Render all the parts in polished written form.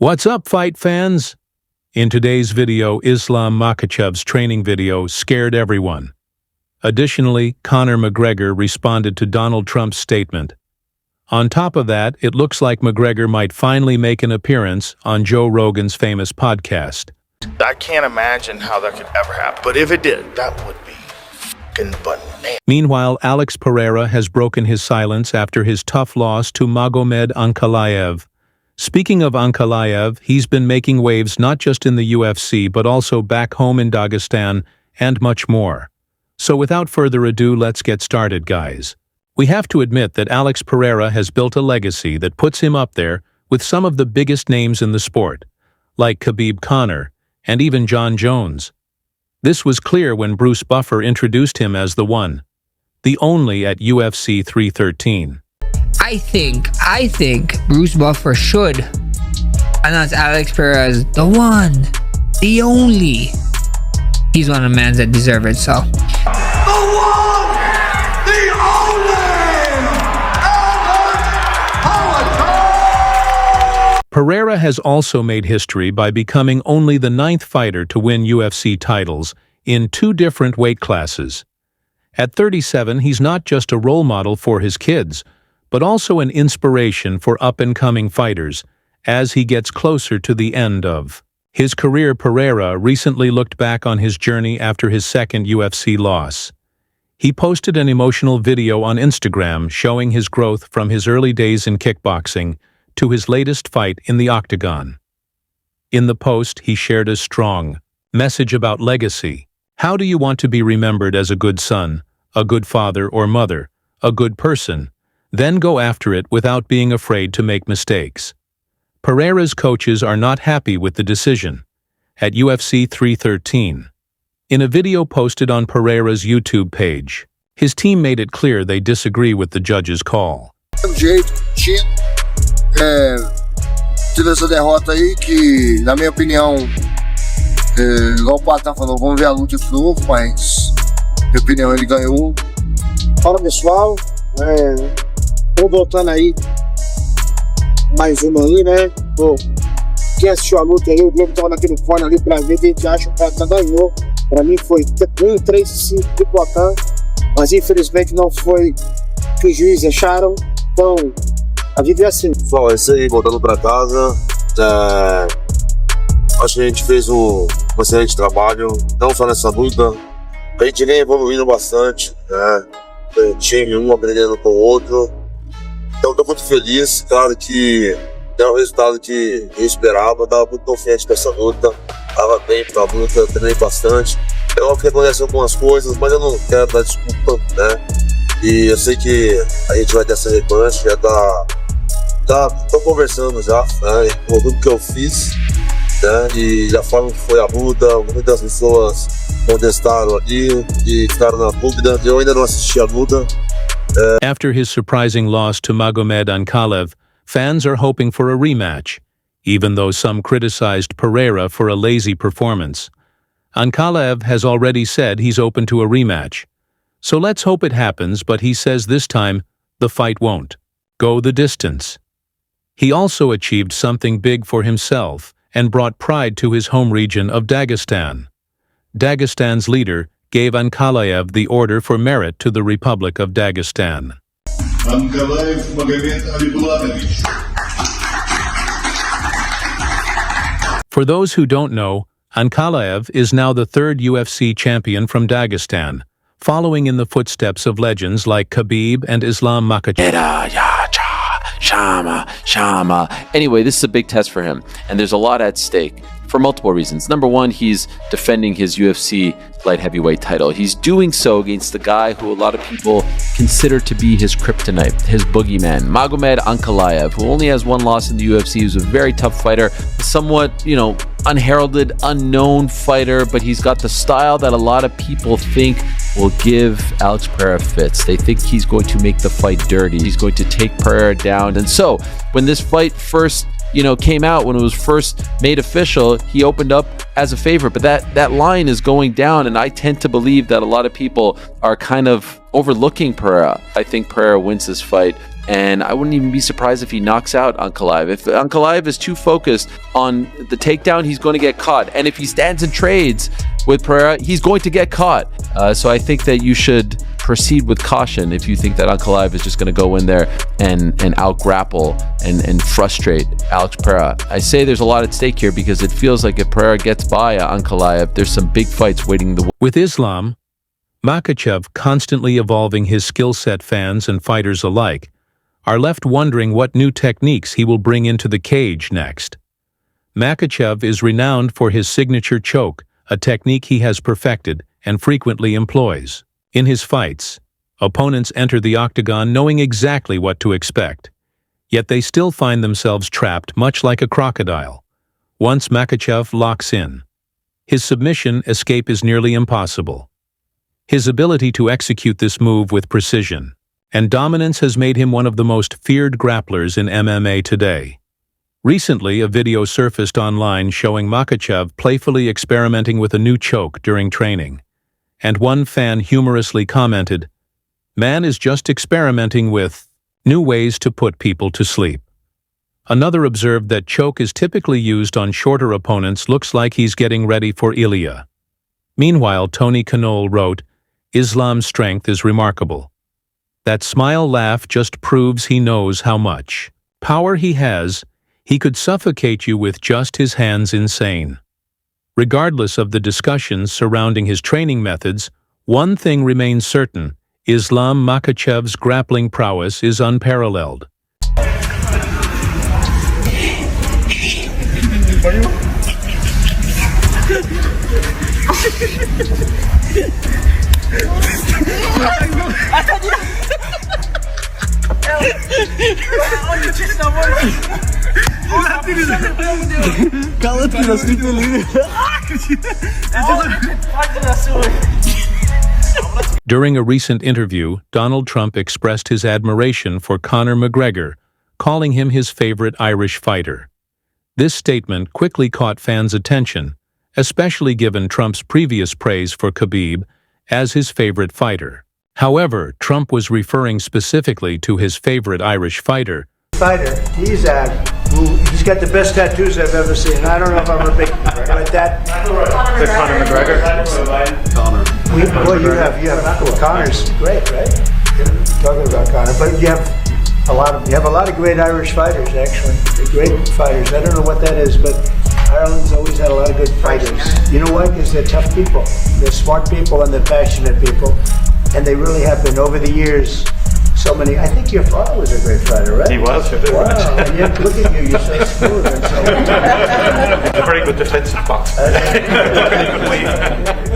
What's up, fight fans? In today's video, Islam Makhachev's training video scared everyone. Additionally, Conor McGregor responded to Donald Trump's statement. On top of that, it looks like McGregor might finally make an appearance on Joe Rogan's famous podcast. I can't imagine how that could ever happen, but if it did, that would be fucking bananas. Meanwhile, Alex Pereira has broken his silence after his tough loss to Magomed Ankalaev. Speaking of Ankalaev, he's been making waves not just in the UFC but also back home in Dagestan and much more. So without further ado, let's get started, guys. We have to admit that Alex Pereira has built a legacy that puts him up there with some of the biggest names in the sport, like Khabib, Conor, and even Jon Jones. This was clear when Bruce Buffer introduced him as the one, the only at UFC 313. I think Bruce Buffer should announce Alex Pereira as the one, the only. He's one of the men that deserve it, so. The one, the only, Alex Pereira! Pereira has also made history by becoming only the 9th fighter to win UFC titles in 2 different weight classes. At 37, he's not just a role model for his kids, but also an inspiration for up-and-coming fighters as he gets closer to the end of his career. Pereira recently looked back on his journey after his second UFC loss. He posted an emotional video on Instagram showing his growth from his early days in kickboxing to his latest fight in the octagon. In the post, he shared a strong message about legacy. How do you want to be remembered as a good son, a good father or mother, a good person? Then go after it without being afraid to make mistakes. Pereira's coaches are not happy with the decision. At UFC 313, in a video posted on Pereira's YouTube page, his team made it clear they disagree with the judge's call. Teve essa derrota aí que, na minha opinião, igual o Patão falou, vamos ver a luta de novo, mas, na minha opinião, ele ganhou. Fala pessoal, tô voltando aí, mais uma aí, né? Pô, quem assistiu a luta aí, o Globo tava naquele fone ali pra ver, a gente acha que o Patão ganhou. Pra mim foi 1-3-5 de Patão, mas infelizmente não foi o que os juízes acharam, então a vida é assim. Pessoal, é isso aí, voltando pra casa, acho que a gente fez um excelente trabalho, não só nessa luta, a gente vem evoluindo bastante, né? O time, um aprendendo com o outro, então tô muito feliz, claro que deu um resultado que eu esperava, tava muito confiante com essa luta, tava bem pra luta, treinei bastante, eu acho que aconteceu algumas coisas, mas eu não quero dar desculpa, né? E eu sei que a gente vai ter essa revanche, já tô conversando já, né, com tudo que eu fiz, né, e da forma que foi a luta, muitas pessoas contestaram ali e ficaram na dúvida. Eu ainda não assisti a luta. After his surprising loss to Magomed Ankalaev, fans are hoping for a rematch, even though some criticized Pereira for a lazy performance. Ankalaev has already said he's open to a rematch. So let's hope it happens, but he says this time the fight won't go the distance. He also achieved something big for himself and brought pride to his home region of Dagestan. Dagestan's leader gave Ankalaev the Order for Merit to the Republic of Dagestan. Ankalaev Magomed Alibulanovich. For those who don't know, Ankalaev is now the 3rd UFC champion from Dagestan, following in the footsteps of legends like Khabib and Islam Makhachev. Shama. Anyway, this is a big test for him, and there's a lot at stake for multiple reasons. Number one, he's defending his UFC light heavyweight title. He's doing so against the guy who a lot of people consider to be his kryptonite, his boogeyman, Magomed Ankalaev, who only has 1 loss in the UFC. He's a very tough fighter, somewhat, unheralded, unknown fighter, but he's got the style that a lot of people think will give Alex Pereira fits. They think he's going to make the fight dirty. He's going to take Pereira down. And so when this fight first came out, when it was first made official, he opened up as a favorite, but that line is going down, and I tend to believe that a lot of people are kind of overlooking Pereira. I think Pereira wins this fight, and I wouldn't even be surprised if he knocks out Ankalaev. If Ankalaev is too focused on the takedown, he's going to get caught. And if he stands and trades with Pereira, he's going to get caught. So I think that you should proceed with caution if you think that Ankalaev is just going to go in there and out-grapple and frustrate Alex Pereira. I say there's a lot at stake here because it feels like if Pereira gets by Ankalaev, there's some big fights waiting the way. With Islam Makhachev constantly evolving his skill set, fans and fighters alike are left wondering what new techniques he will bring into the cage next. Makhachev is renowned for his signature choke, a technique he has perfected and frequently employs. In his fights, opponents enter the octagon knowing exactly what to expect, yet they still find themselves trapped much like a crocodile. Once Makhachev locks in, his submission escape is nearly impossible. His ability to execute this move with precision and dominance has made him one of the most feared grapplers in MMA today. Recently, a video surfaced online showing Makhachev playfully experimenting with a new choke during training, and one fan humorously commented, "Man is just experimenting with new ways to put people to sleep." Another observed that choke is typically used on shorter opponents, looks like he's getting ready for Ilya. Meanwhile, Tony Canole wrote, "Islam's strength is remarkable. That smile laugh just proves he knows how much power he has. He could suffocate you with just his hands. Insane." Regardless of the discussions surrounding his training methods, one thing remains certain: Islam Makhachev's grappling prowess is unparalleled. During a recent interview, Donald Trump expressed his admiration for Conor McGregor, calling him his favorite Irish fighter. This statement quickly caught fans' attention, especially given Trump's previous praise for Khabib as his favorite fighter. However, Trump was referring specifically to his favorite Irish fighter. He's got the best tattoos I've ever seen. I don't know if I'm a big but that. Conor McGregor. You have Conor's great, right? Talking about Conor, but you have a lot of great Irish fighters actually. Great fighters. I don't know what that is, but Ireland's always had a lot of good fighters. You know why? Because they're tough people. They're smart people and they're passionate people, and they really have been over the years. So many. I think your father was a great fighter, right? He was. Wow. And yet, look at you. You're so smooth and so. He's a very good defensive boxer.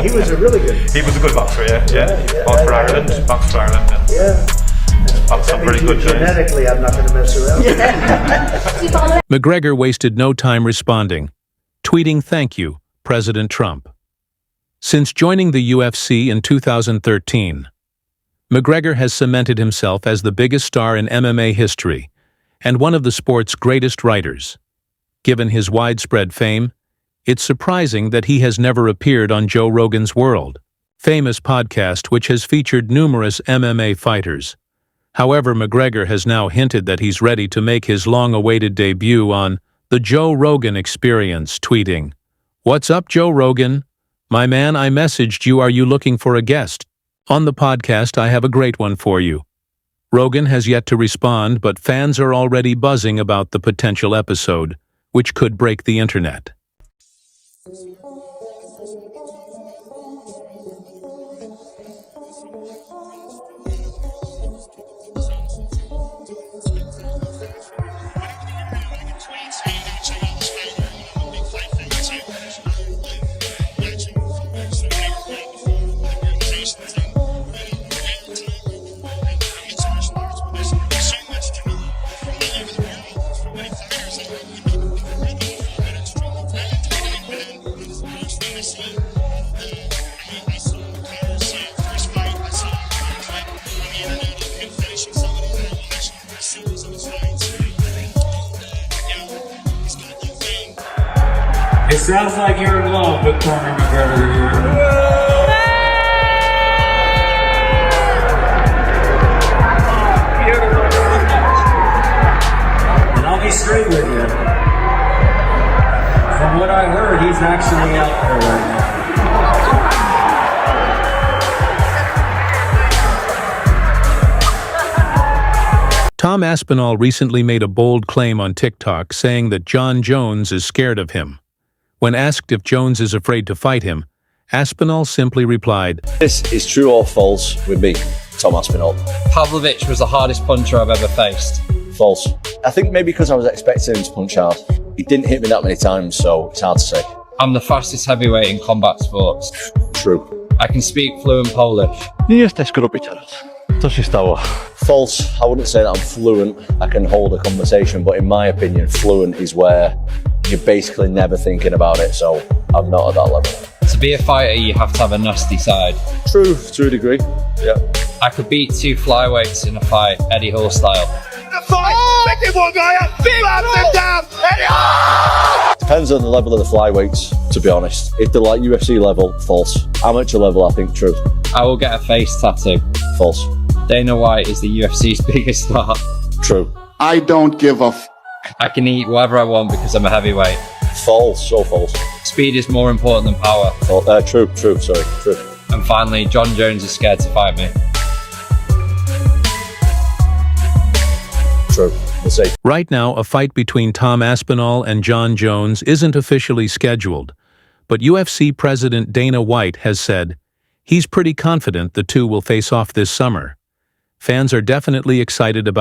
He was a really good. He was a good boxer. Yeah. Boxed for Ireland. Boxed for Ireland. Yeah. Boxed some very good guys. Genetically, I'm not going to mess around. McGregor wasted no time responding, tweeting, "Thank you, President Trump." Since joining the UFC in 2013, McGregor has cemented himself as the biggest star in MMA history and one of the sport's greatest writers. Given his widespread fame, it's surprising that he has never appeared on Joe Rogan's World, famous podcast which has featured numerous MMA fighters. However, McGregor has now hinted that he's ready to make his long-awaited debut on The Joe Rogan Experience, tweeting, "What's up, Joe Rogan? My man, I messaged you. Are you looking for a guest? On the podcast, I have a great one for you." Rogan has yet to respond, but fans are already buzzing about the potential episode, which could break the internet. It sounds like you're in love with Conor McGregor here. straight with you. From what I heard, he's actually out there right now. Tom Aspinall recently made a bold claim on TikTok saying that Jon Jones is scared of him. When asked if Jones is afraid to fight him, Aspinall simply replied, "This is true or false with me, Tom Aspinall." Pavlovich was the hardest puncher I've ever faced. False. I think maybe because I was expecting him to punch hard. He didn't hit me that many times, so it's hard to say. I'm the fastest heavyweight in combat sports. True. I can speak fluent Polish. Nie jesteś gruby teraz. Co się stało? False. I wouldn't say that I'm fluent. I can hold a conversation, but in my opinion, fluent is where you're basically never thinking about it, so I'm not at that level. To be a fighter, you have to have a nasty side. True, to a degree. Yeah. I could beat 2 flyweights in a fight, Eddie Hall style. Depends on the level of the flyweights, to be honest. If they're like UFC level, false. Amateur level, I think true. I will get a face tattoo. False. Dana White is the UFC's biggest star. True. I don't give a I can eat whatever I want because I'm a heavyweight. False, so false. Speed is more important than power. True, sorry, true. And finally, Jon Jones is scared to fight me. True. We'll see. Right now, a fight between Tom Aspinall and Jon Jones isn't officially scheduled, but UFC President Dana White has said he's pretty confident the two will face off this summer. Fans are definitely excited about